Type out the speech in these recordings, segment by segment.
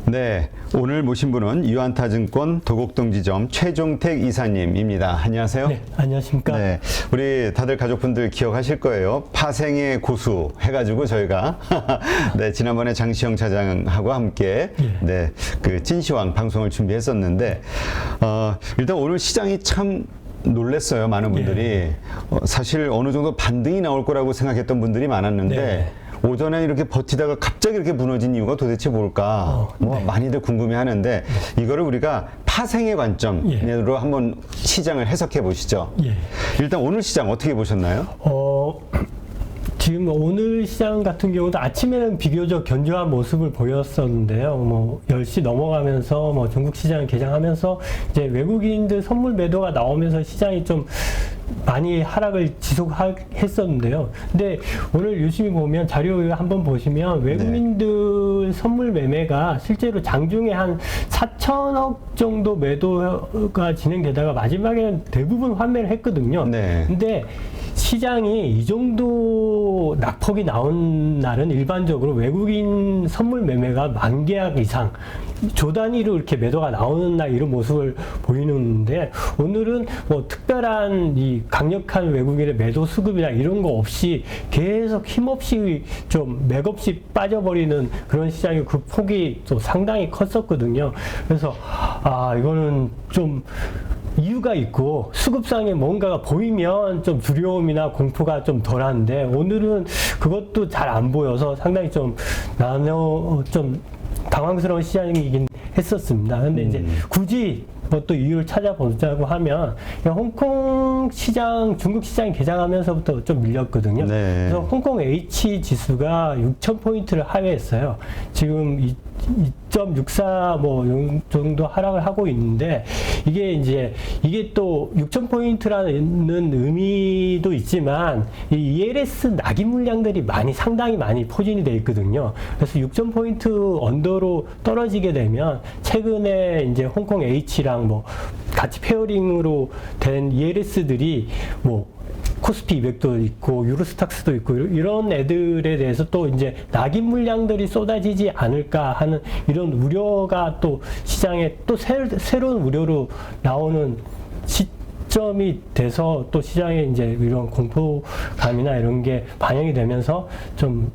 네, 오늘 모신 분은 유안타증권 도곡동지점 최종택 이사님입니다. 안녕하세요. 네, 안녕하십니까. 네, 우리 다들 가족분들 기억하실 거예요. 파생의 고수 해가지고 저희가 네, 지난번에 장시영 차장하고 함께 네, 그 찐시황 방송을 준비했었는데 일단 오늘 시장이 참 놀랬어요. 많은 분들이 사실 어느 정도 반등이 나올 거라고 생각했던 분들이 많았는데 오전에 이렇게 버티다가 갑자기 이렇게 무너진 이유가 도대체 뭘까? 많이들 궁금해하는데 이거를 우리가 파생의 관점으로 한번 시장을 해석해 보시죠. 일단 오늘 시장 어떻게 보셨나요? 지금 오늘 시장 같은 경우도 아침에는 비교적 견조한 모습을 보였었는데요. 뭐 10시 넘어가면서 뭐 중국 시장 개장하면서 이제 외국인들 선물 매도가 나오면서 시장이 좀 많이 하락을 지속했었는데요. 근데 오늘 유심히 보면 자료 한번 보시면 외국인들 선물 매매가 실제로 장중에 한 4천억 정도 매도가 진행되다가 마지막에는 대부분 환매를 했거든요. 근데 시장이 이 정도 낙폭이 나온 날은 일반적으로 외국인 선물 매매가 10,000계약 이상 조 단위로 이렇게 매도가 나오는 날 이런 모습을 보이는데 오늘은 뭐 특별한 이 강력한 외국인의 매도 수급이나 이런 거 없이 계속 힘없이 좀 맥없이 빠져버리는 그런 시장이 그 폭이 또 상당히 컸었거든요. 그래서 이거는 좀 이유가 있고 수급상에 뭔가가 보이면 좀 두려움이나 공포가 좀 덜한데 오늘은 그것도 잘 안 보여서 상당히 좀 당황스러운 시장이긴 했었습니다. 근데 이제 굳이 뭐 또 이유를 찾아보자고 하면 홍콩 시장, 중국 시장이 개장하면서부터 좀 밀렸거든요. 그래서 홍콩 H 지수가 6,000포인트를 하회했어요. 지금 2.64 뭐 정도 하락을 하고 있는데 이게 또 6,000포인트라는 의미도 있지만 이 ELS 낙인 물량들이 상당히 많이 포진이 돼 있거든요. 그래서 6,000포인트 언더로 떨어지게 되면 최근에 이제 홍콩 H랑 뭐 같이 페어링으로 된 ELS들이 뭐 코스피 200도 있고 유로스탁스도 있고 이런 애들에 대해서 또 이제 낙인 물량들이 쏟아지지 않을까 하는 이런 우려가 또 시장에 또 새로운 우려로 나오는 시점이 돼서 또 시장에 이제 이런 공포감이나 이런 게 반영이 되면서 좀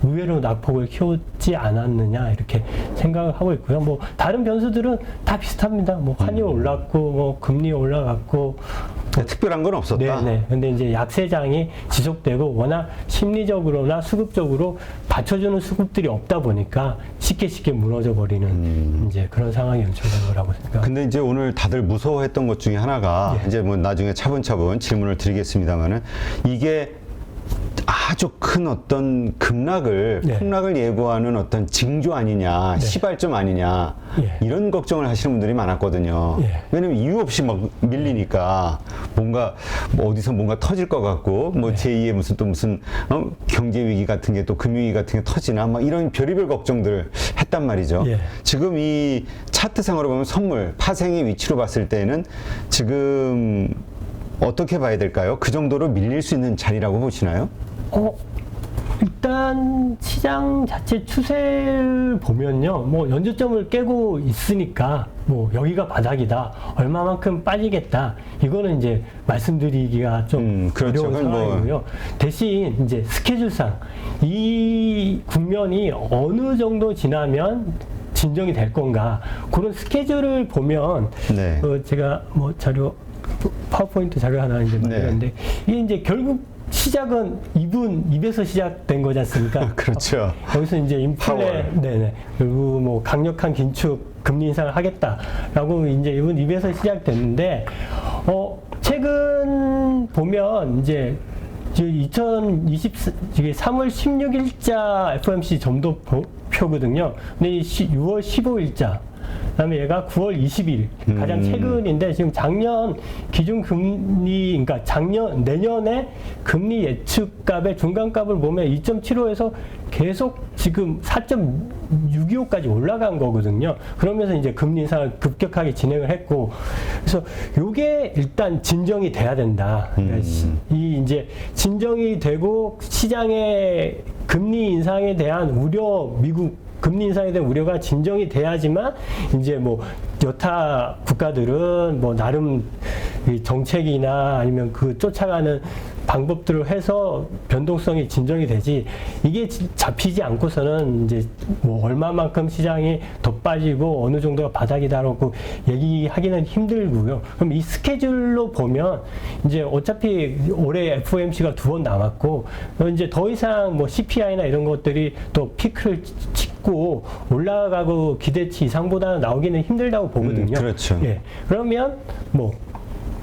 의외로 낙폭을 키우지 않았느냐 이렇게 생각을 하고 있고요. 뭐 다른 변수들은 다 비슷합니다. 뭐 환율 올랐고 뭐 금리 올라갔고 특별한 건 없었다. 근데 이제 약세장이 지속되고 워낙 심리적으로나 수급적으로 받쳐주는 수급들이 없다 보니까 쉽게 무너져 버리는 이제 그런 상황이 연출된 거라고 생각합니다. 근데 이제 오늘 다들 무서워했던 것 중에 하나가 이제 뭐 나중에 차분차분 질문을 드리겠습니다만은 이게 아주 큰 어떤 급락을 폭락을 예고하는 어떤 징조 아니냐, 시발점 아니냐 이런 걱정을 하시는 분들이 많았거든요. 왜냐면 이유 없이 막 밀리니까 뭔가 뭐 어디서 뭔가 터질 것 같고 뭐 제2의 무슨 경제 위기 같은 게 또 금융 위기 같은 게 터지나 막 이런 별의별 걱정들을 했단 말이죠. 지금 이 차트상으로 보면 선물 파생의 위치로 봤을 때는 지금 어떻게 봐야 될까요? 그 정도로 밀릴 수 있는 자리라고 보시나요? 일단 시장 자체 추세를 보면요, 뭐 연저점을 깨고 있으니까 뭐 여기가 바닥이다, 얼마만큼 빠지겠다, 이거는 이제 말씀드리기가 좀 어려운 상황이고요. 대신 이제 스케줄상 이 국면이 어느 정도 지나면 진정이 될 건가, 그런 스케줄을 보면 제가 뭐 파워포인트 자료 하나 이제 만들었는데 이게 이제 결국 시작은 2에서 시작된 거지 않습니까? 그렇죠. 여기서 이제 인플레, 그리고 뭐 강력한 긴축, 금리 인상을 하겠다라고 이제 이번 2에서 시작됐는데, 최근 보면 이제 3월 16일자 FOMC 점도표거든요. 근데 6월 15일자. 그다음에 얘가 9월 20일 가장 최근인데 지금 작년 기준금리, 그러니까 내년에 금리 예측값의 중간값을 보면 2.75에서 계속 지금 4.625까지 올라간 거거든요. 그러면서 이제 금리 인상을 급격하게 진행을 했고, 그래서 요게 일단 진정이 돼야 된다. 그러니까 이 이제 진정이 되고 시장의 금리 인상에 대한 우려, 미국 금리 인상에 대한 우려가 진정이 돼야지만 이제 뭐 여타 국가들은 뭐 나름 이 정책이나 아니면 그 쫓아가는 방법들을 해서 변동성이 진정이 되지, 이게 잡히지 않고서는 이제 뭐 얼마만큼 시장이 더 빠지고 어느 정도가 바닥이다라고 얘기하기는 힘들고요. 그럼 이 스케줄로 보면 이제 어차피 올해 FOMC가 2번 남았고 이제 더 이상 뭐 CPI나 이런 것들이 또 피크를 찍고 올라가고 기대치 이상보다는 나오기는 힘들다고 보거든요. 그렇죠. 예. 그러면 뭐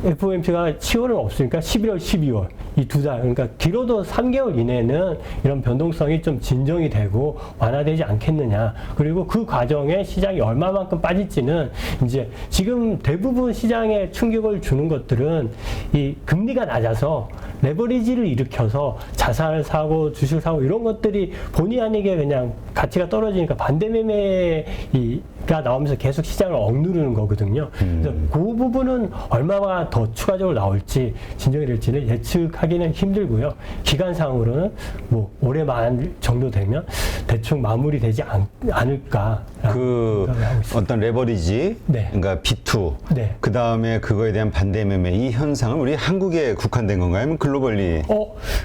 FOMC가 10월은 없으니까 11월, 12월 이 2달, 그러니까 길어도 3개월 이내는 이런 변동성이 좀 진정이 되고 완화되지 않겠느냐. 그리고 그 과정에 시장이 얼마만큼 빠질지는 이제 지금 대부분 시장에 충격을 주는 것들은 이 금리가 낮아서 레버리지를 일으켜서 자산을 사고 주식을 사고 이런 것들이 본의 아니게 그냥 가치가 떨어지니까 반대 매매가 나오면서 계속 시장을 억누르는 거거든요. 그래서 그 부분은 얼마나 더 추가적으로 나올지 진정이 될지는 예측하기는 힘들고요. 기간상으로는 뭐 올해 말 정도 되면 대충 마무리되지 않을까. 그 어떤 레버리지, 네. 그러니까 B2, 네. 그 다음에 그거에 대한 반대 매매, 이 현상은 우리 한국에 국한된 건가요? 아니면 글로벌리?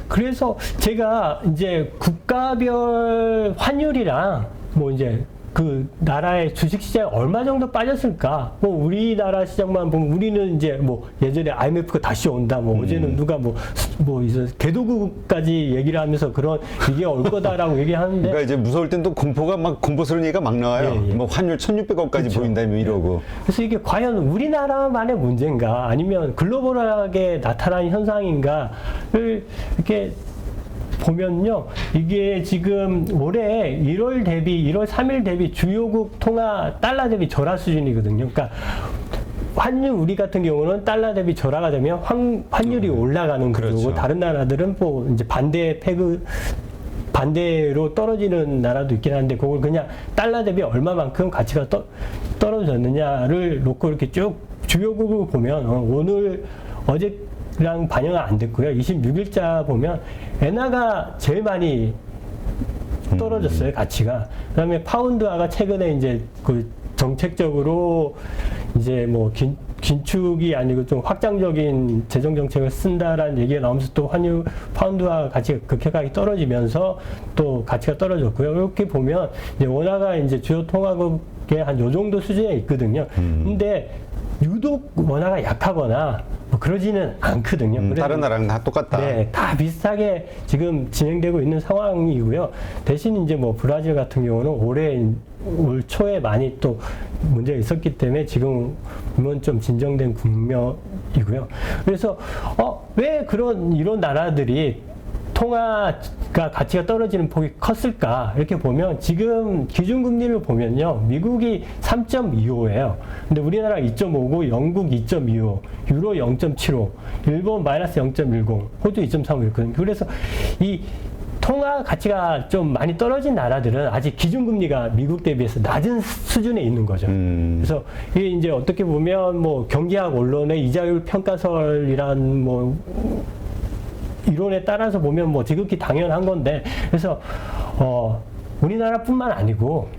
그래서 제가 이제 국가별 환율이랑 뭐 이제 그 나라의 주식 시장이 얼마 정도 빠졌을까? 뭐 우리나라 시장만 보면 우리는 이제 뭐 예전에 IMF가 다시 온다. 뭐 어제는 누가 뭐 이제 개도국까지 얘기를 하면서 그런 이게 올 거다라고 얘기하는데. 그러니까 이제 무서울 땐 또 공포스러운 얘기가 막 나와요. 예, 예. 뭐 환율 1,600원까지 그렇죠. 보인다며 이러고. 그래서 이게 과연 우리나라만의 문제인가 아니면 글로벌하게 나타난 현상인가를 이렇게 보면요, 이게 지금 올해 1월 3일 대비 주요국 통화 달러 대비 절하 수준이거든요. 그러니까 환율 우리 같은 경우는 달러 대비 절하가 되면 환율이 올라가는 구조고, 그렇죠. 다른 나라들은 뭐 이제 반대로 떨어지는 나라도 있긴 한데 그걸 그냥 달러 대비 얼마만큼 가치가 떨어졌느냐를 놓고 이렇게 쭉 주요국을 보면 오늘 어제랑 반영은 안 됐고요. 26일자 보면 엔화가 제일 많이 떨어졌어요, 가치가. 그다음에 파운드화가 최근에 이제 그 정책적으로 이제 뭐 긴축이 아니고 좀 확장적인 재정 정책을 쓴다라는 얘기가 나오면서 또 파운드화 가치가 급격하게 떨어지면서 또 가치가 떨어졌고요. 이렇게 보면 이제 원화가 이제 주요 통화국에 한 요 정도 수준에 있거든요. 근데 유독 원화가 약하거나 뭐 그러지는 않거든요. 다른 나라랑 다 똑같다. 네, 다 비슷하게 지금 진행되고 있는 상황이고요. 대신 이제 뭐 브라질 같은 경우는 올 초에 많이 또 문제가 있었기 때문에 지금은 좀 진정된 국면이고요. 그래서 왜 이런 나라들이 통화가 가치가 떨어지는 폭이 컸을까? 이렇게 보면 지금 기준금리를 보면요. 미국이 3.25예요. 근데 우리나라 2.5고 영국 2.25, 유로 0.75, 일본 마이너스 0.10, 호주 2.35 이렇거든요. 그래서 이 통화 가치가 좀 많이 떨어진 나라들은 아직 기준금리가 미국 대비해서 낮은 수준에 있는 거죠. 그래서 이게 이제 어떻게 보면 뭐 경제학 언론의 이자율 평가설이란 뭐 이론에 따라서 보면 뭐 지극히 당연한 건데, 그래서 우리나라뿐만 아니고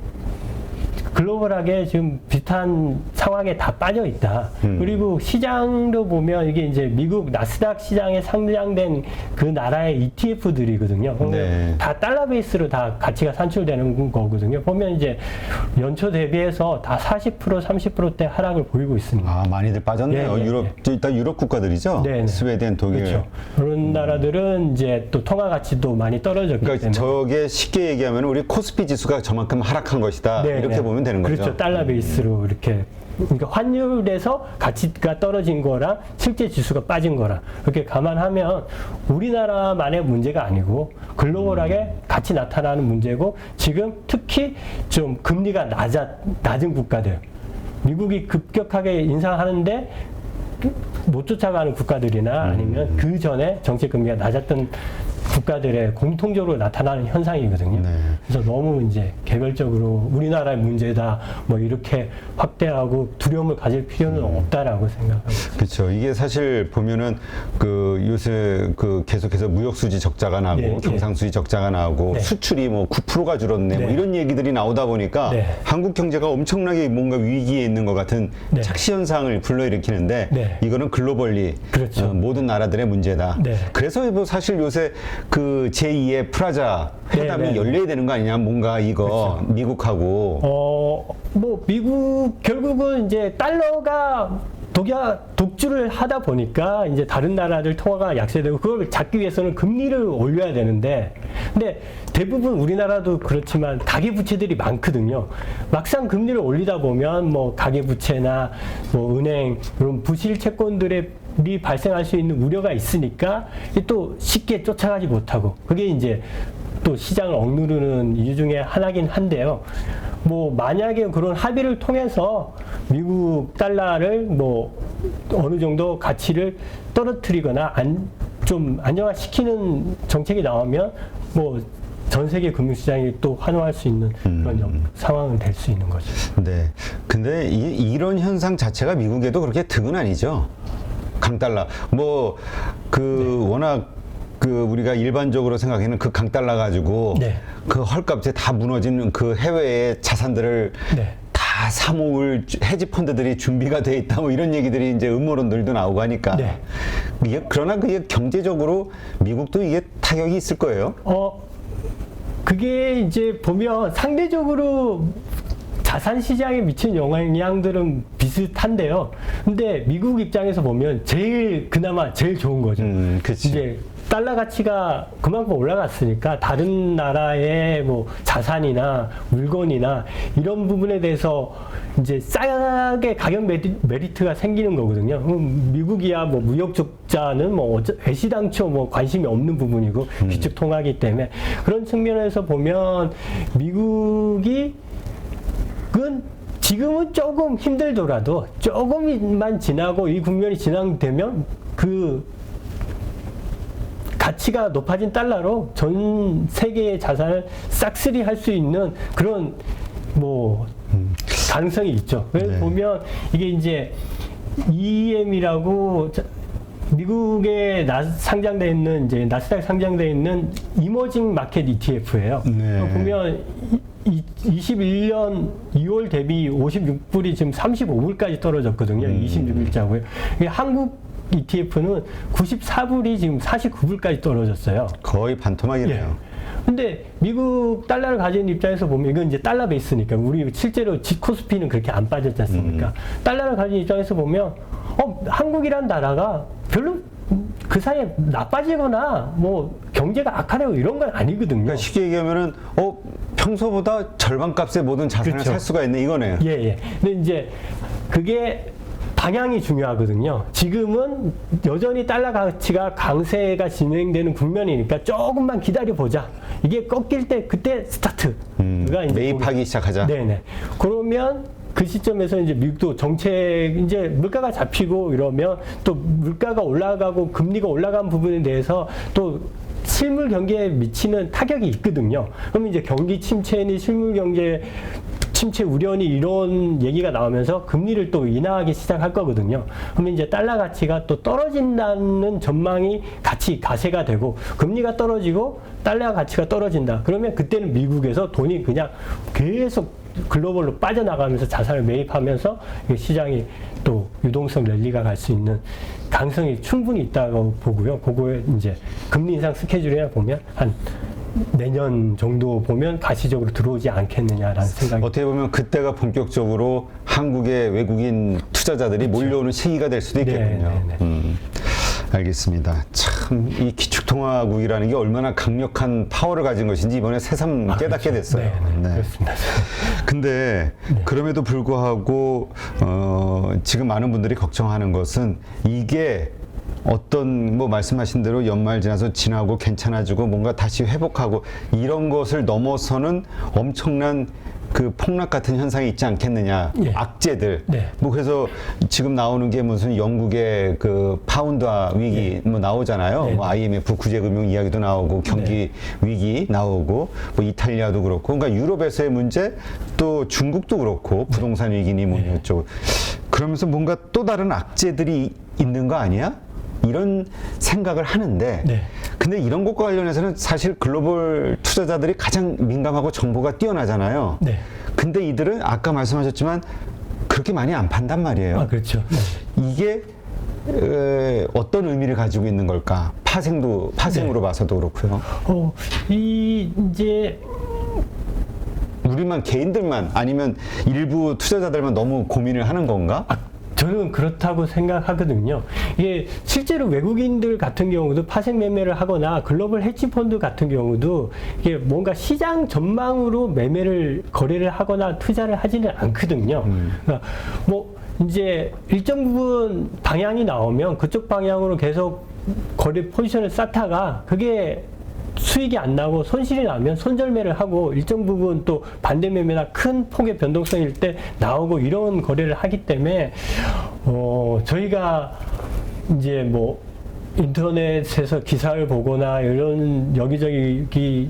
글로벌하게 지금 비슷한 상황에 다 빠져 있다. 그리고 시장도 보면 이게 이제 미국 나스닥 시장에 상장된 그 나라의 ETF들이거든요. 네. 다 달러 베이스로 다 가치가 산출되는 거거든요. 보면 이제 연초 대비해서 다 40%, 30%대 하락을 보이고 있습니다. 아, 많이들 빠졌네요. 일단 유럽 국가들이죠. 네네. 스웨덴, 독일. 그렇죠. 그런 나라들은 이제 또 통화 가치도 많이 떨어졌기 그러니까 때문에. 저게 쉽게 얘기하면 우리 코스피 지수가 저만큼 하락한 것이다. 네, 이렇게 네. 보면 되는 거죠. 그렇죠. 달러 베이스로 이렇게. 그러니까 환율에서 가치가 떨어진 거랑 실제 지수가 빠진 거랑 이렇게 감안하면 우리나라만의 문제가 아니고 글로벌하게 같이 나타나는 문제고, 지금 특히 좀 금리가 낮은 국가들, 미국이 급격하게 인상하는데 못 쫓아가는 국가들이나 아니면 그 전에 정책 금리가 낮았던 국가들의 공통적으로 나타나는 현상이거든요. 네. 그래서 너무 이제 개별적으로 우리나라의 문제다 뭐 이렇게 확대하고 두려움을 가질 필요는 없다라고 생각합니다. 그렇죠. 이게 사실 보면은 그 요새 그 계속해서 무역 수지 적자가 나고 네, 경상 수지 적자가 나고 네. 수출이 뭐 9%가 줄었네 뭐 네. 이런 얘기들이 나오다 보니까 네. 한국 경제가 엄청나게 뭔가 위기에 있는 것 같은 네. 착시 현상을 불러일으키는데 네. 이거는 글로벌리 그렇죠. 모든 나라들의 문제다. 네. 그래서 뭐 사실 요새 그 제2의 프라자 회담이 네, 네. 열려야 되는 거 아니냐 뭔가 이거 그렇죠. 미국하고 뭐 미국 결국은 이제 달러가 독주를 하다 보니까 이제 다른 나라들 통화가 약세되고 그걸 잡기 위해서는 금리를 올려야 되는데 근데 대부분 우리나라도 그렇지만 가계부채들이 많거든요. 막상 금리를 올리다 보면 뭐 가계부채나 뭐 은행 이런 부실 채권들의 이 발생할 수 있는 우려가 있으니까 또 쉽게 쫓아가지 못하고 그게 이제 또 시장을 억누르는 이유 중에 하나긴 한데요. 뭐 만약에 그런 합의를 통해서 미국 달러를 뭐 어느 정도 가치를 떨어뜨리거나 좀 안정화시키는 정책이 나오면 뭐 전 세계 금융시장이 또 환호할 수 있는 그런 상황은 될 수 있는 거죠. 네. 근데 이런 현상 자체가 미국에도 그렇게 득은 아니죠. 강달러. 뭐, 그, 워낙, 그, 우리가 일반적으로 생각하는 그 강달러 가지고, 네. 그 헐값에 다 무너지는 그 해외의 자산들을 네. 다 사모을 헤지 펀드들이 준비가 돼 있다, 뭐 이런 얘기들이 이제 음모론들도 나오고 하니까. 네. 그러나 그게 경제적으로 미국도 이게 타격이 있을 거예요. 그게 이제 보면 상대적으로 자산 시장에 미치는 영향들은 비슷한데요. 근데 미국 입장에서 보면 그나마 제일 좋은 거죠. 그치. 이제 달러 가치가 그만큼 올라갔으니까 다른 나라의 뭐 자산이나 물건이나 이런 부분에 대해서 이제 싸게 가격 메리트가 생기는 거거든요. 미국이야 뭐 무역 적자는 뭐 애시당초 뭐 관심이 없는 부분이고 기축 통화기 때문에 그런 측면에서 보면 미국이 지금은 조금 힘들더라도 조금만 지나고 이 국면이 진행되면 그 가치가 높아진 달러로 전 세계의 자산을 싹쓸이 할 수 있는 그런 뭐 가능성이 있죠. 그래서 네. 보면 이게 이제 EM이라고 미국에 상장돼 있는 이제 나스닥 상장돼 있는 이머징 마켓 ETF예요. 네. 보면 21년 2월 대비 56불이 지금 35불까지 떨어졌거든요. 26일자고요. 한국 ETF는 94불이 지금 49불까지 떨어졌어요. 거의 반토막이네요. 예. 근데 미국 달러를 가진 입장에서 보면 이건 이제 달러 베이스니까 우리 실제로 코스피는 그렇게 안 빠졌지 않습니까? 달러를 가진 입장에서 보면 한국이란 나라가 별로 그 사이에 나빠지거나 뭐 경제가 악화되고 이런 건 아니거든요. 그러니까 쉽게 얘기하면은 평소보다 절반값의 모든 자산을 그렇죠. 살 수가 있네 이거네요. 예. 근데 이제 그게 방향이 중요하거든요. 지금은 여전히 달러 가치가 강세가 진행되는 국면이니까 조금만 기다려보자. 이게 꺾일 때 그때 스타트가 이제 매입하기 시작하자. 네네. 그러면 그 시점에서 이제 미국도 정책 이제 물가가 잡히고 이러면 또 물가가 올라가고 금리가 올라간 부분에 대해서 또 실물 경제에 미치는 타격이 있거든요. 그럼 이제 경기 침체니 실물 경제 침체 우려니 이런 얘기가 나오면서 금리를 또 인하하기 시작할 거거든요. 그러면 이제 달러 가치가 또 떨어진다는 전망이 같이 가세가 되고 금리가 떨어지고 달러 가치가 떨어진다. 그러면 그때는 미국에서 돈이 그냥 계속 글로벌로 빠져나가면서 자산을 매입하면서 시장이 또 유동성 랠리가 갈 수 있는 가능성이 충분히 있다고 보고요. 그거에 이제 금리 인상 스케줄이나 보면 한 내년 정도 보면 가시적으로 들어오지 않겠느냐라는 생각이. 어떻게 보면 그때가 본격적으로 한국의 외국인 투자자들이 그렇죠. 몰려오는 시기가 될 수도 있겠군요. 알겠습니다. 참 이 기축통화국이라는 게 얼마나 강력한 파워를 가진 것인지 이번에 새삼 깨닫게 그렇죠. 됐어요. 그렇습니다. 근데 그럼에도 불구하고 지금 많은 분들이 걱정하는 것은 이게 어떤 뭐 말씀하신 대로 연말 지나서 지나고 괜찮아지고 뭔가 다시 회복하고 이런 것을 넘어서는 엄청난 그 폭락 같은 현상이 있지 않겠느냐. 예. 악재들. 네. 뭐 그래서 지금 나오는 게 무슨 영국의 그 파운드화 위기 뭐 나오잖아요. 네. 뭐 IMF 구제금융 이야기도 나오고 경기 위기 나오고 뭐 이탈리아도 그렇고 그러니까 유럽에서의 문제 또 중국도 그렇고 부동산 위기니 뭐 이쪽 그러면서 뭔가 또 다른 악재들이 있는 거 아니야? 이런 생각을 하는데 네. 근데 이런 것과 관련해서는 사실 글로벌 투자자들이 가장 민감하고 정보가 뛰어나잖아요. 네. 근데 이들은 아까 말씀하셨지만 그렇게 많이 안 판단 말이에요. 아, 그렇죠. 네. 이게 어떤 의미를 가지고 있는 걸까? 파생으로 봐서도 그렇고요. 이제 우리만 개인들만 아니면 일부 투자자들만 너무 고민을 하는 건가? 저는 그렇다고 생각하거든요. 이게 실제로 외국인들 같은 경우도 파생 매매를 하거나 글로벌 헤지펀드 같은 경우도 이게 뭔가 시장 전망으로 거래를 하거나 투자를 하지는 않거든요. 그러니까 뭐 이제 일정 부분 방향이 나오면 그쪽 방향으로 계속 거래 포지션을 쌓다가 그게 수익이 안 나고 손실이 나면 손절매를 하고 일정 부분 또 반대 매매나 큰 폭의 변동성일 때 나오고 이런 거래를 하기 때문에 저희가 이제 뭐 인터넷에서 기사를 보거나 이런 여기저기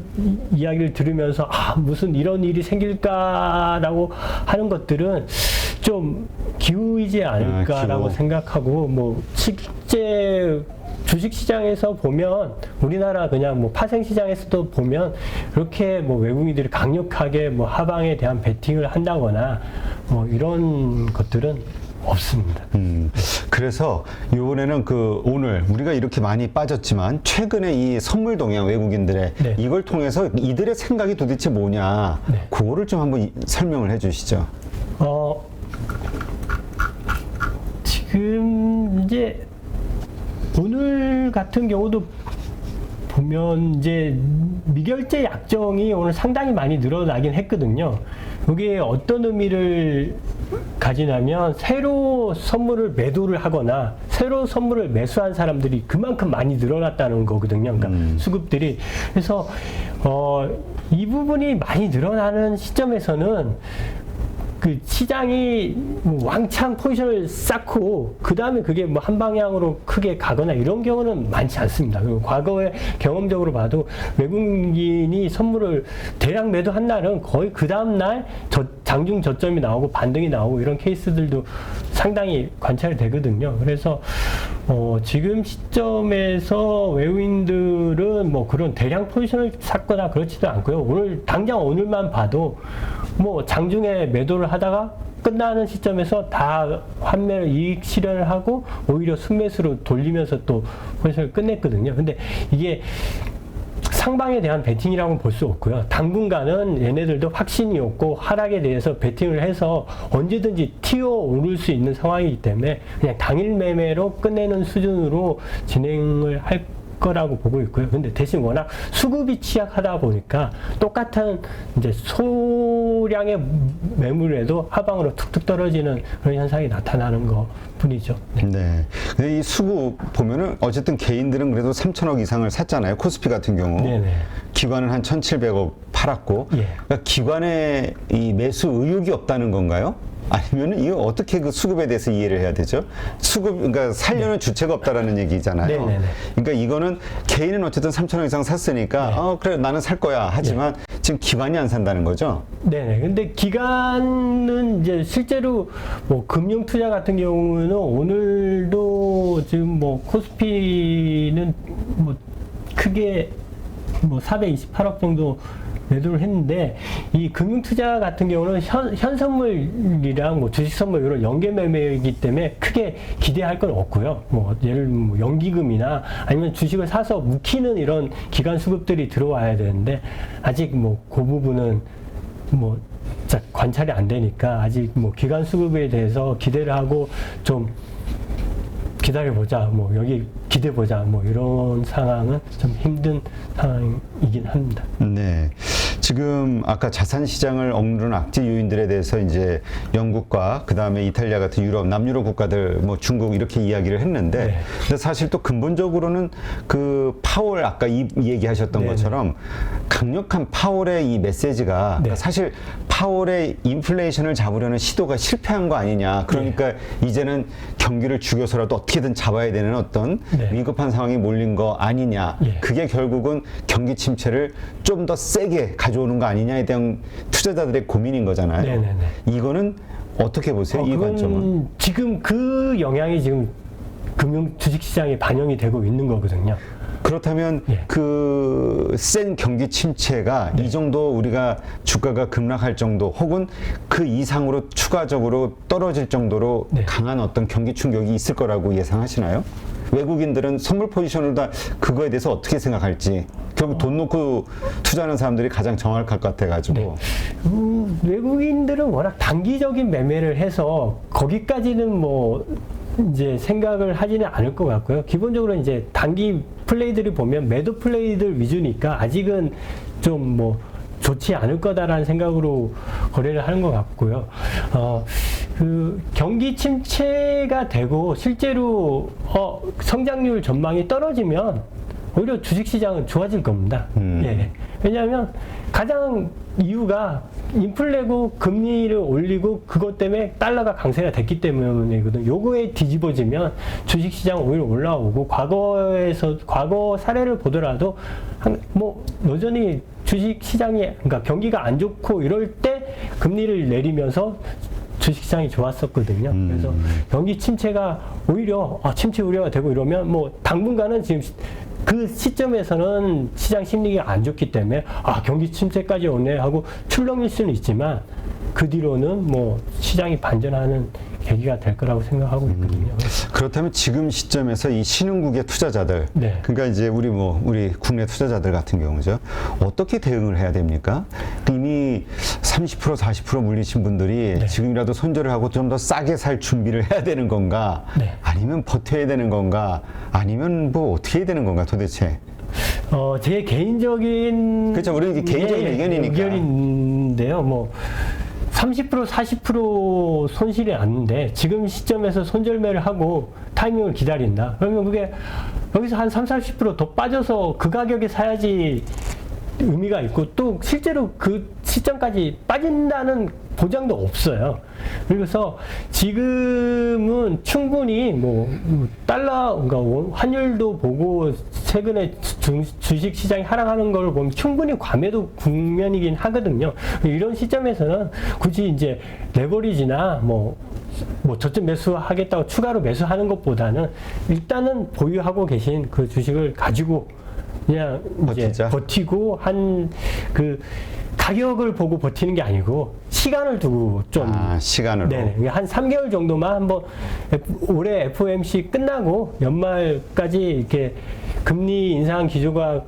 이야기를 들으면서 무슨 이런 일이 생길까라고 하는 것들은 좀 기우이지 않을까라고 생각하고 뭐 실제 주식시장에서 보면 우리나라 그냥 뭐 파생시장에서도 보면 그렇게 뭐 외국인들이 강력하게 뭐 하방에 대한 베팅을 한다거나 뭐 이런 것들은 없습니다. 그래서 이번에는 오늘 우리가 이렇게 많이 빠졌지만 최근에 이 선물 동향 외국인들의 네. 이걸 통해서 이들의 생각이 도대체 뭐냐 네. 그거를 좀 한번 설명을 해주시죠. 지금 이제 오늘 같은 경우도 보면 이제 미결제 약정이 오늘 상당히 많이 늘어나긴 했거든요. 이게 어떤 의미를 가지냐면 새로 선물을 매도를 하거나 새로 선물을 매수한 사람들이 그만큼 많이 늘어났다는 거거든요. 그러니까 수급들이. 그래서 이 부분이 많이 늘어나는 시점에서는 그 시장이 왕창 포지션을 쌓고 그 다음에 그게 뭐 한 방향으로 크게 가거나 이런 경우는 많지 않습니다. 그리고 과거에 경험적으로 봐도 외국인이 선물을 대량 매도한 날은 거의 그 다음 날 장중 저점이 나오고 반등이 나오고 이런 케이스들도 상당히 관찰이 되거든요. 그래서 지금 시점에서 외국인들은 뭐 그런 대량 포지션을 샀거나 그렇지도 않고요. 당장 오늘만 봐도 뭐 장중에 매도를 하다가 끝나는 시점에서 다 환매를 이익 실현을 하고 오히려 순매수로 돌리면서 또 포지션을 끝냈거든요. 근데 이게 상방에 대한 베팅이라고는 볼 수 없고요. 당분간은 얘네들도 확신이 없고 하락에 대해서 베팅을 해서 언제든지 튀어 오를 수 있는 상황이기 때문에 그냥 당일 매매로 끝내는 수준으로 진행을 할 거라고 보고 있고요. 근데 대신 워낙 수급이 취약하다 보니까 똑같은 이제 소량의 매물에도 하방으로 툭툭 떨어지는 그런 현상이 나타나는 것 뿐이죠. 네. 근데 이 수급 보면은 어쨌든 개인들은 그래도 3천억 이상을 샀잖아요. 코스피 같은 경우. 네네. 기관은 한 1,700억 팔았고. 예. 그러니까 기관의 이 매수 의욕이 없다는 건가요? 아니면 이거 어떻게 그 수급에 대해서 이해를 해야 되죠? 그러니까 살려는 주체가 없다라는 얘기잖아요. 네네네. 그러니까 이거는 개인은 어쨌든 3천억 이상 샀으니까 네. 그래 나는 살 거야. 하지만 지금 기관이 안 산다는 거죠? 네네. 근데 기관은 이제 실제로 뭐 금융 투자 같은 경우는 오늘도 지금 뭐 코스피는 뭐 크게 뭐 428억 정도 매도를 했는데 이 금융투자 같은 경우는 현선물이랑 뭐 주식선물 이런 연계 매매이기 때문에 크게 기대할 건 없고요. 뭐 예를 들면 뭐 연기금이나 아니면 주식을 사서 묵히는 이런 기관 수급들이 들어와야 되는데 아직 뭐 그 부분은 뭐 관찰이 안 되니까 아직 뭐 기관 수급에 대해서 기대를 하고 좀 기다려보자, 뭐 여기 기대보자, 뭐 이런 상황은 좀 힘든 상황이긴 합니다. 네. 지금 아까 자산 시장을 억누르는 악재 요인들에 대해서 이제 영국과 그 다음에 이탈리아 같은 유럽, 남유럽 국가들, 뭐 중국 이렇게 이야기를 했는데, 네. 근데 사실 또 근본적으로는 그 파월 아까 이 얘기하셨던 네, 것처럼 강력한 파월의 이 메시지가 네. 사실 파월의 인플레이션을 잡으려는 시도가 실패한 거 아니냐. 그러니까 이제는 경기를 죽여서라도 어떻게든 잡아야 되는 어떤 네. 위급한 상황이 몰린 거 아니냐. 예. 그게 결국은 경기 침체를 좀 더 세게 가져오는 거 아니냐에 대한 투자자들의 고민인 거잖아요. 네네네. 이거는 어떻게 보세요? 이 그건 관점은? 지금 그 영향이 지금 금융 주식시장에 반영이 되고 있는 거거든요. 그렇다면 예. 그 센 경기 침체가 이 정도 우리가 주가가 급락할 정도 혹은 그 이상으로 추가적으로 떨어질 정도로 네. 강한 어떤 경기 충격이 있을 거라고 예상하시나요? 외국인들은 선물 포지션을 다 그거에 대해서 어떻게 생각할지 결국 돈 놓고 투자하는 사람들이 가장 정확할 것 같아가지고 외국인들은 워낙 단기적인 매매를 해서 거기까지는 뭐 이제 생각을 하지는 않을 것 같고요. 기본적으로 이제 단기 플레이들을 보면 매도 플레이들 위주니까 아직은 좀 뭐 좋지 않을 거다라는 생각으로 거래를 하는 것 같고요. 그 경기 침체가 되고 실제로 성장률 전망이 떨어지면 오히려 주식시장은 좋아질 겁니다. 예. 왜냐하면 가장 이유가 인플레고 금리를 올리고 그것 때문에 달러가 강세가 됐기 때문이거든요. 요거에 뒤집어지면 주식시장 오히려 올라오고 과거 사례를 보더라도 뭐 여전히 주식시장이 그러니까 경기가 안 좋고 이럴 때 금리를 내리면서 주식시장이 좋았었거든요. 그래서 경기 침체가 오히려 침체 우려가 되고 이러면 뭐 당분간은 지금 그 시점에서는 시장 심리가 안 좋기 때문에 경기 침체까지 오네 하고 출렁일 수는 있지만 그 뒤로는 뭐 시장이 반전하는 계기가 될 거라고 생각하고 있거든요. 그렇다면 지금 시점에서 이 신흥국의 투자자들, 네. 그러니까 이제 우리 국내 투자자들 같은 경우죠, 어떻게 대응을 해야 됩니까? 이미 30% 40% 물리신 분들이 네. 지금이라도 손절을 하고 좀 더 싸게 살 준비를 해야 되는 건가? 네. 아니면 버텨야 되는 건가? 아니면 뭐 어떻게 해야 되는 건가 도대체? 제 개인적인 그렇죠. 우리는 개인적인 의견이니까. 의견인데요. 뭐 30% 40% 손실이 났는데 지금 시점에서 손절매를 하고 타이밍을 기다린다. 그러면 그게 여기서 한 30, 40% 더 빠져서 그 가격에 사야지 의미가 있고 또 실제로 그 시점까지 빠진다는 보장도 없어요. 그래서 지금은 충분히 뭐 달러, 그러니까 환율도 보고 최근에 주식 시장이 하락하는 걸 보면 충분히 과매도 국면이긴 하거든요. 이런 시점에서는 굳이 이제 레버리지나 뭐 저점 매수하겠다고 추가로 매수하는 것보다는 일단은 보유하고 계신 그 주식을 가지고 그냥 이제 버티자. 버티고 그 가격을 보고 버티는 게 아니고 시간을 두고 좀 시간으로. 네, 한 3개월 정도만 한번 올해 FOMC 끝나고 연말까지 이렇게 금리 인상 기조가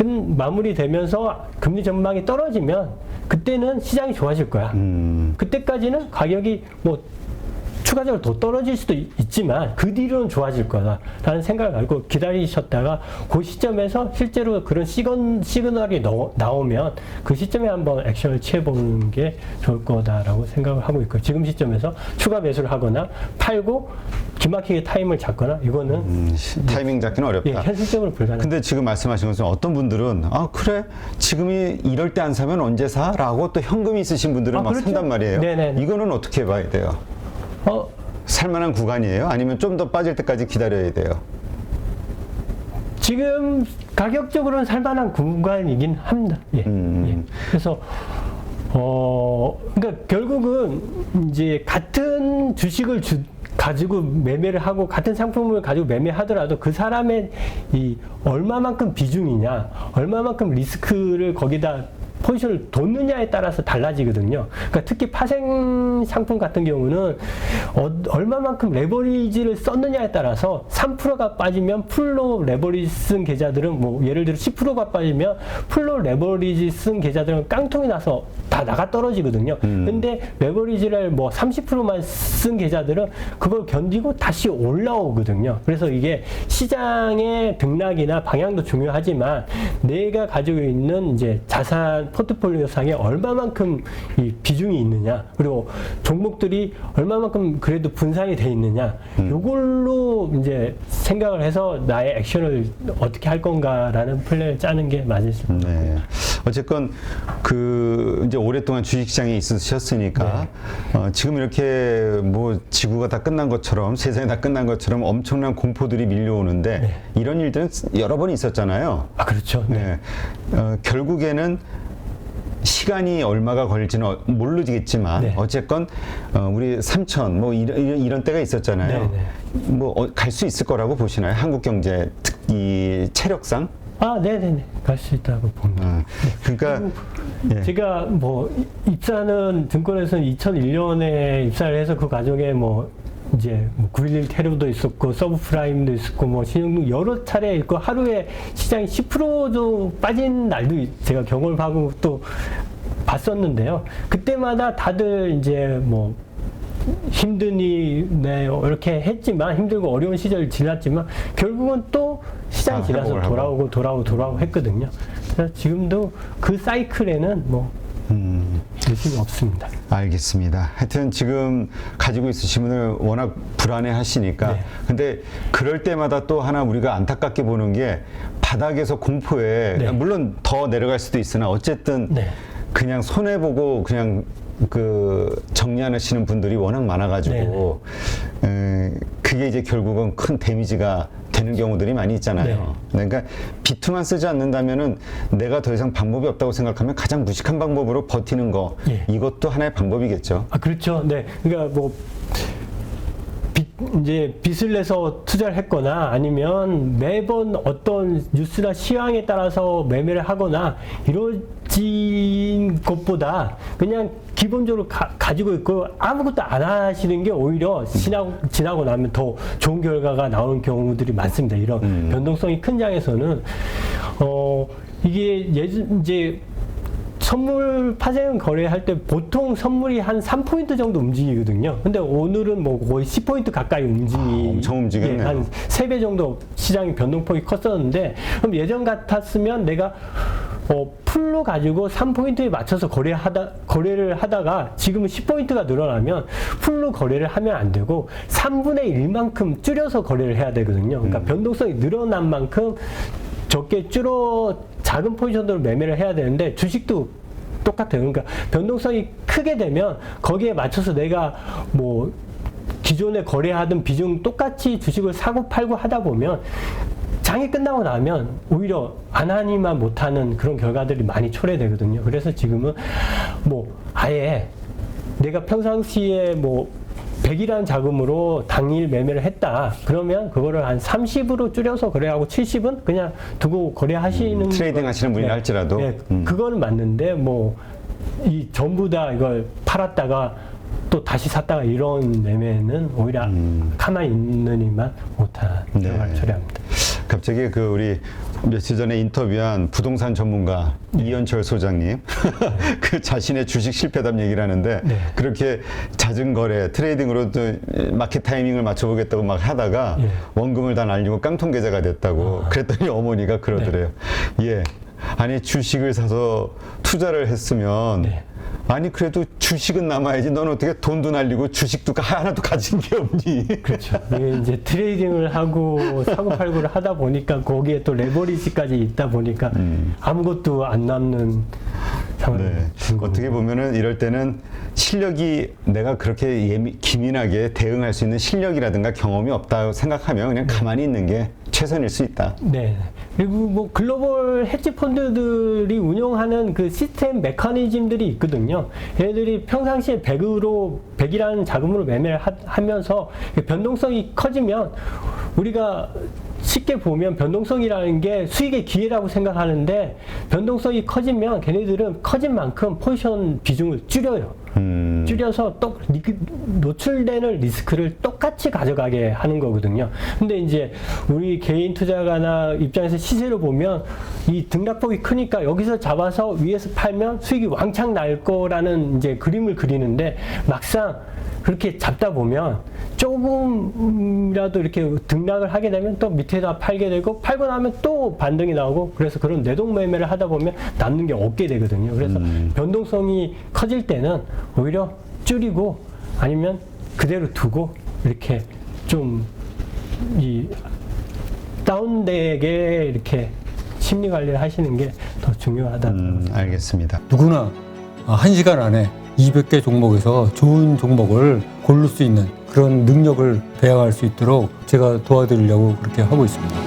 마무리되면서 금리 전망이 떨어지면 그때는 시장이 좋아질 거야. 그때까지는 가격이 뭐 추가적으로 더 떨어질 수도 있지만 그 뒤로는 좋아질 거다라는 생각을 가지고 기다리셨다가 그 시점에서 실제로 그런 시그널이 나오면 그 시점에 한번 액션을 취해보는 게 좋을 거다라고 생각을 하고 있고 지금 시점에서 추가 매수를 하거나 팔고 기막히게 타임을 잡거나 이거는 타이밍 잡기는 어렵다. 예, 현실적으로 불가능. 근데 지금 말씀하신 것은 어떤 분들은 그래 지금이 이럴 때 안 사면 언제 사? 라고 또 현금이 있으신 분들은 막 그렇죠? 산단 말이에요. 네네. 이거는 어떻게 봐야 돼요? 살만한 구간이에요? 아니면 좀 더 빠질 때까지 기다려야 돼요? 지금 가격적으로는 살만한 구간이긴 합니다. 예. 예. 그래서 그러니까 결국은 이제 같은 주식을 가지고 매매를 하고 같은 상품을 가지고 매매하더라도 그 사람의 이 얼마만큼 비중이냐, 얼마만큼 리스크를 거기다 포지션을 뒀느냐에 따라서 달라지거든요. 그러니까 특히 파생 상품 같은 경우는 얼마만큼 레버리지를 썼느냐에 따라서 3%가 빠지면 풀로 레버리지 쓴 계좌들은 뭐 예를 들어 10%가 빠지면 풀로 레버리지 쓴 계좌들은 깡통이 나서 다 나가 떨어지거든요. 근데 레버리지를 뭐 30%만 쓴 계좌들은 그걸 견디고 다시 올라오거든요. 그래서 이게 시장의 등락이나 방향도 중요하지만 내가 가지고 있는 이제 자산 포트폴리오 상에 얼마만큼 이 비중이 있느냐, 그리고 종목들이 얼마만큼 그래도 분산이 돼 있느냐, 요걸로 이제 생각을 해서 나의 액션을 어떻게 할 건가라는 플랜을 짜는 게 맞을 수 있습니다. 네. 어쨌건 그 이제 오랫동안 주식시장에 있으셨으니까 지금 이렇게 뭐 지구가 다 끝난 것처럼 세상이 다 끝난 것처럼 엄청난 공포들이 밀려오는데 이런 일들은 여러 번 있었잖아요. 아, 그렇죠. 네. 결국에는 시간이 얼마가 걸릴지는 모르겠지만 어쨌건 우리 3천 뭐 이런 때가 있었잖아요. 뭐 갈 수 있을 거라고 보시나요? 한국 경제 특히 체력상? 아, 네네네. 갈 수 있다고 봅니다. 그러니까 제가 뭐 입사는 증권에서는 2001년에 입사를 해서 그 과정에 뭐 이제 9.11 테러도 있었고 서브프라임도 있었고 뭐 신용등 여러 차례 있고 하루에 시장이 10%도 빠진 날도 제가 경험을 하고 또 봤었는데요. 그때마다 다들 이제 뭐 힘드니 이렇게 했지만 힘들고 어려운 시절을 지났지만 결국은 또 시장이 지나서 돌아오고 했거든요. 그래서 지금도 그 사이클에는 뭐 의심이 없습니다. 알겠습니다. 하여튼 지금 가지고 있으신 분은 워낙 불안해 하시니까 근데 그럴 때마다 또 하나 우리가 안타깝게 보는 게 바닥에서 공포에 물론 더 내려갈 수도 있으나 어쨌든 그냥 손해보고 그냥 그 정리하시는 분들이 워낙 많아가지고 그게 이제 결국은 큰 데미지가 되는 경우들이 많이 있잖아요. 그러니까 비투만 쓰지 않는다면은 내가 더 이상 방법이 없다고 생각하면 가장 무식한 방법으로 버티는 거 이것도 하나의 방법이겠죠. 아, 그렇죠. 네, 그러니까 뭐 이제 빚을 내서 투자를 했거나 아니면 매번 어떤 뉴스나 시황에 따라서 매매를 하거나 이러진 것보다 그냥 기본적으로 가지고 있고 아무것도 안 하시는 게 오히려 지나고 나면 더 좋은 결과가 나오는 경우들이 많습니다. 이런 변동성이 큰 장에서는 이게 이제 선물 파생 거래할 때 보통 선물이 한 3포인트 정도 움직이거든요. 근데 오늘은 뭐 거의 10포인트 가까이 엄청 움직였네요. 한 3배 정도 시장이 변동폭이 컸었는데 그럼 예전 같았으면 내가 풀로 가지고 3포인트에 맞춰서 거래를 하다가 지금은 10포인트가 늘어나면 풀로 거래를 하면 안 되고 3분의 1만큼 줄여서 거래를 해야 되거든요. 그러니까 변동성이 늘어난 만큼 적게 작은 포지션으로 매매를 해야 되는데 주식도 똑같아요. 그러니까 변동성이 크게 되면 거기에 맞춰서 내가 뭐 기존에 거래하던 비중 똑같이 주식을 사고 팔고 하다 보면 장이 끝나고 나면 오히려 안 하니만 못하는 그런 결과들이 많이 초래되거든요. 그래서 지금은 뭐 아예 내가 평상시에 뭐 100이라는 자금으로 당일 매매를 했다. 그러면 그거를 한 30으로 줄여서 거래하고 70은 그냥 두고 거래하시는 트레이딩 하시는 분이 할지라도 그거는 맞는데 뭐 이 전부 다 이걸 팔았다가 또 다시 샀다가 이런 매매는 오히려 가만히 있느니만 못한 결과를 초래합니다. 갑자기 그 우리 며칠 전에 인터뷰한 부동산 전문가 이현철 소장님 그 자신의 주식 실패담 얘기를 하는데 그렇게 잦은 거래 트레이딩으로도 마켓 타이밍을 맞춰보겠다고 막 하다가 원금을 다 날리고 깡통 계좌가 됐다고 그랬더니 어머니가 그러더래요. 아니 주식을 사서 투자를 했으면 아니 그래도 주식은 남아야지. 넌 어떻게 돈도 날리고 주식도 하나도 가진 게 없니? 그렇죠. 이제 트레이딩을 하고 사고 팔고를 하다 보니까 거기에 또 레버리지까지 있다 보니까 아무것도 안 남는 상황이 어떻게 보면은 이럴 때는 실력이 내가 그렇게 기민하게 대응할 수 있는 실력이라든가 경험이 없다고 생각하면 그냥 가만히 있는 게 최선일 수 있다. 그리고 뭐 글로벌 헤지 펀드들이 운영하는 그 시스템 메커니즘들이 있거든요. 얘네들이 평상시에 100이라는 자금으로 매매를 하면서 변동성이 커지면 우리가 쉽게 보면 변동성이라는 게 수익의 기회라고 생각하는데 변동성이 커지면 걔네들은 커진 만큼 포지션 비중을 줄여요. 줄여서 또 노출되는 리스크를 똑같이 가져가게 하는 거거든요. 근데 이제 우리 개인 투자가나 입장에서 시세를 보면 이 등락폭이 크니까 여기서 잡아서 위에서 팔면 수익이 왕창 날 거라는 이제 그림을 그리는데 막상 그렇게 잡다 보면 조금이라도 이렇게 등락을 하게 되면 또 밑에다 팔게 되고 팔고 나면 또 반등이 나오고 그래서 그런 내동 매매를 하다 보면 남는 게 없게 되거든요. 그래서 변동성이 커질 때는 오히려 줄이고 아니면 그대로 두고 이렇게 좀 이 다운되게 이렇게 심리 관리를 하시는 게 더 중요하다. 알겠습니다. 누구나 1시간 안에 200개 종목에서 좋은 종목을 고를 수 있는 그런 능력을 배양할 수 있도록 제가 도와드리려고 그렇게 하고 있습니다.